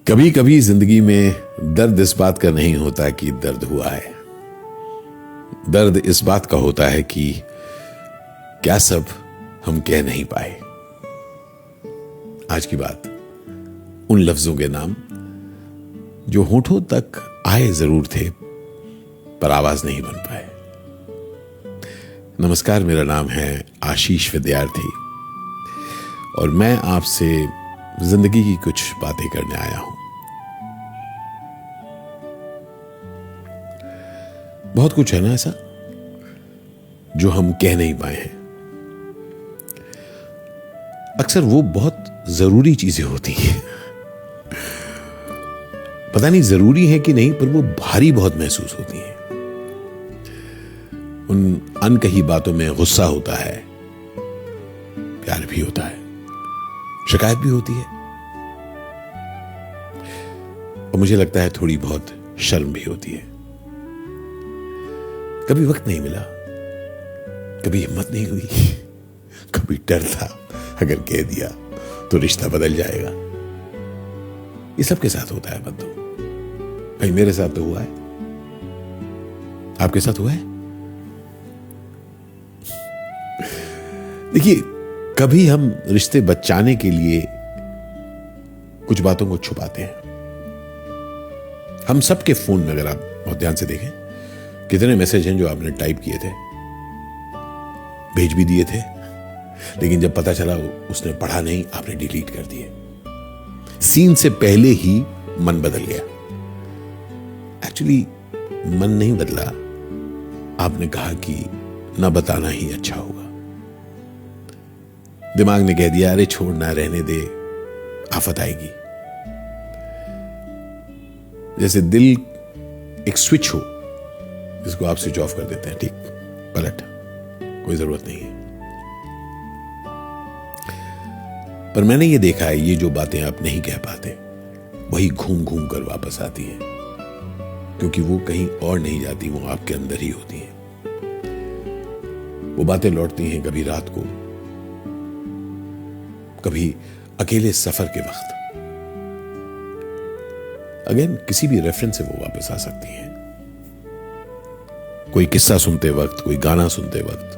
कभी कभी जिंदगी में दर्द इस बात का नहीं होता कि दर्द हुआ है। दर्द इस बात का होता है कि क्या सब हम कह नहीं पाए। आज की बात उन लफ्जों के नाम जो होठों तक आए जरूर थे पर आवाज नहीं बन पाए। नमस्कार, मेरा नाम है आशीष विद्यार्थी और मैं आपसे जिंदगी की कुछ बातें करने आया हूं। बहुत कुछ है ना ऐसा जो हम कह नहीं पाए हैं। अक्सर वो बहुत जरूरी चीजें होती हैं, पता नहीं जरूरी है कि नहीं, पर वो भारी बहुत महसूस होती हैं। उन अनकही बातों में गुस्सा होता है, प्यार भी होता है, शिकायत भी होती है और मुझे लगता है थोड़ी बहुत शर्म भी होती है। कभी वक्त नहीं मिला, कभी हिम्मत नहीं हुई, कभी डर था अगर कह दिया तो रिश्ता बदल जाएगा। ये सबके साथ होता है बंधु। भाई मेरे साथ तो हुआ है, आपके साथ हुआ है? देखिए, कभी हम रिश्ते बचाने के लिए कुछ बातों को छुपाते हैं। हम सबके फोन में अगर आप बहुत ध्यान से देखें, कितने मैसेज हैं जो आपने टाइप किए थे, भेज भी दिए थे, लेकिन जब पता चला उसने पढ़ा नहीं, आपने डिलीट कर दिए। सीन से पहले ही मन बदल गया। एक्चुअली मन नहीं बदला, आपने कहा कि ना बताना ही अच्छा होगा। दिमाग ने कह दिया अरे छोड़ना, रहने दे, आफत आएगी। जैसे दिल एक स्विच हो जिसको आप स्विच ऑफ कर देते हैं, ठीक पलट, कोई जरूरत नहीं है। पर मैंने ये देखा है, ये जो बातें आप नहीं कह पाते वही घूम घूम कर वापस आती हैं, क्योंकि वो कहीं और नहीं जाती, वो आपके अंदर ही होती हैं। वो बातें लौटती हैं कभी रात को, कभी अकेले सफर के वक्त, अगेन किसी भी रेफरेंस से वो वापस आ सकती हैं। कोई किस्सा सुनते वक्त, कोई गाना सुनते वक्त,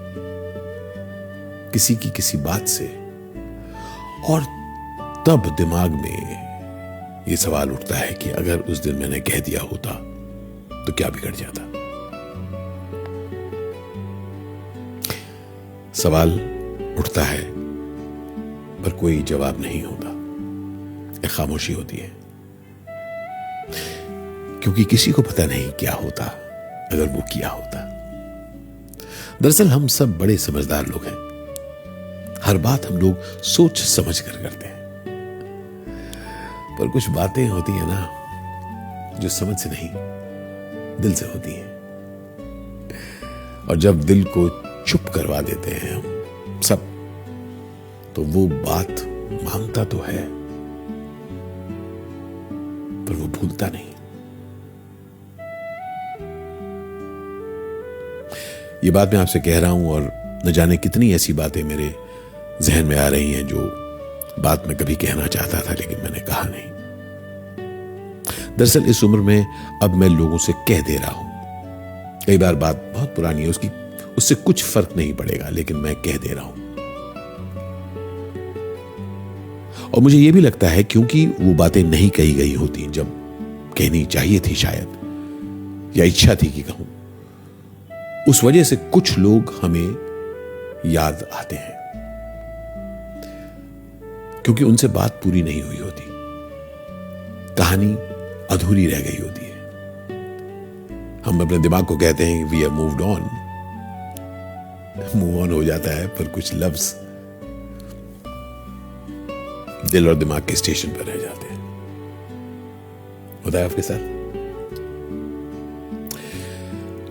किसी की किसी बात से, और तब दिमाग में ये सवाल उठता है कि अगर उस दिन मैंने कह दिया होता तो क्या बिगड़ जाता। सवाल उठता है पर कोई जवाब नहीं होता, एक खामोशी होती है, क्योंकि किसी को पता नहीं क्या होता अगर वो किया होता। दरअसल हम सब बड़े समझदार लोग हैं, हर बात हम लोग सोच समझ कर करते हैं, पर कुछ बातें होती है ना जो समझ से नहीं, दिल से होती हैं। और जब दिल को चुप करवा देते हैं हम सब, तो वो बात मानता तो है पर वो भूलता नहीं। ये बात मैं आपसे कह रहा हूं और न जाने कितनी ऐसी बातें मेरे जहन में आ रही हैं जो बात मैं कभी कहना चाहता था लेकिन मैंने कहा नहीं। दरअसल इस उम्र में अब मैं लोगों से कह दे रहा हूं। कई बार बात बहुत पुरानी है, उससे कुछ फर्क नहीं पड़ेगा, लेकिन मैं कह दे रहा हूं। और मुझे यह भी लगता है क्योंकि वो बातें नहीं कही गई होती जब कहनी चाहिए थी शायद, या इच्छा थी कि कहूं, उस वजह से कुछ लोग हमें याद आते हैं, क्योंकि उनसे बात पूरी नहीं हुई होती, कहानी अधूरी रह गई होती है। हम अपने दिमाग को कहते हैं we have moved on, move on हो जाता है, पर कुछ लफ्ज दिल और दिमाग के स्टेशन पर रह जाते हैं। होता है आपके साथ?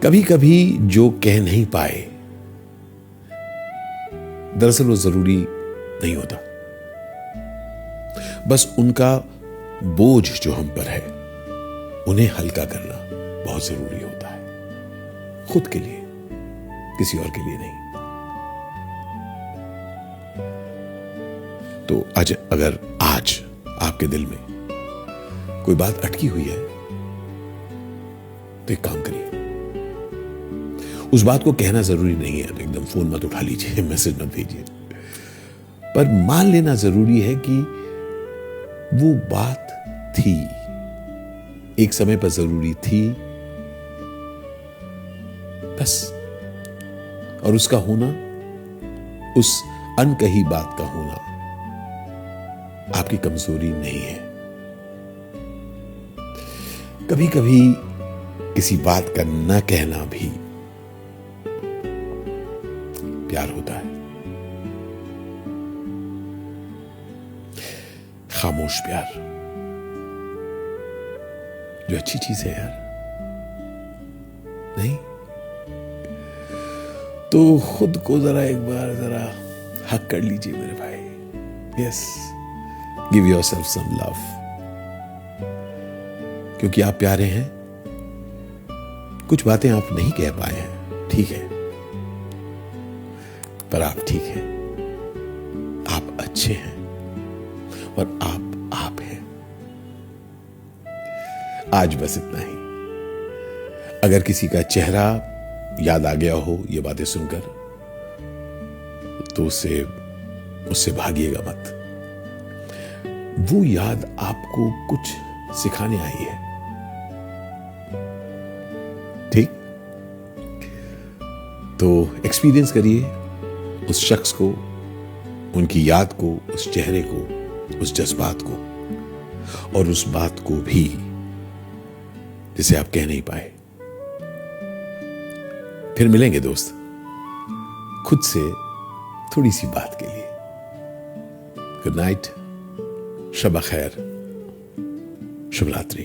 कभी कभी जो कह नहीं पाए दरअसल वो जरूरी नहीं होता, बस उनका बोझ जो हम पर है उन्हें हल्का करना बहुत जरूरी होता है, खुद के लिए, किसी और के लिए नहीं। तो अगर आज आपके दिल में कोई बात अटकी हुई है तो एक काम करिए, उस बात को कहना जरूरी नहीं है तो एकदम फोन मत उठा लीजिए, मैसेज मत भेजिए, पर मान लेना जरूरी है कि वो बात थी, एक समय पर जरूरी थी, बस। और उसका होना, उस अनकही बात का होना आपकी कमजोरी नहीं है। कभी कभी किसी बात का न कहना भी प्यार होता है, खामोश प्यार, जो अच्छी चीज है यार, नहीं? तो खुद को जरा एक बार जरा हक कर लीजिए मेरे भाई। Yes, give yourself some love, क्योंकि आप प्यारे हैं। कुछ बातें आप नहीं कह पाए हैं, ठीक है, पर आप ठीक हैं, आप अच्छे हैं और आप हैं। आज बस इतना ही। अगर किसी का चेहरा याद आ गया हो ये बातें सुनकर, तो उससे भागिएगा मत। वो याद आपको कुछ सिखाने आई है, ठीक? तो एक्सपीरियंस करिए उस शख्स को, उनकी याद को, उस चेहरे को, उस जज्बात को, और उस बात को भी जिसे आप कह नहीं पाए। फिर मिलेंगे दोस्त, खुद से थोड़ी सी बात के लिए। गुड नाइट, शब खैर, शुभ रात्रि।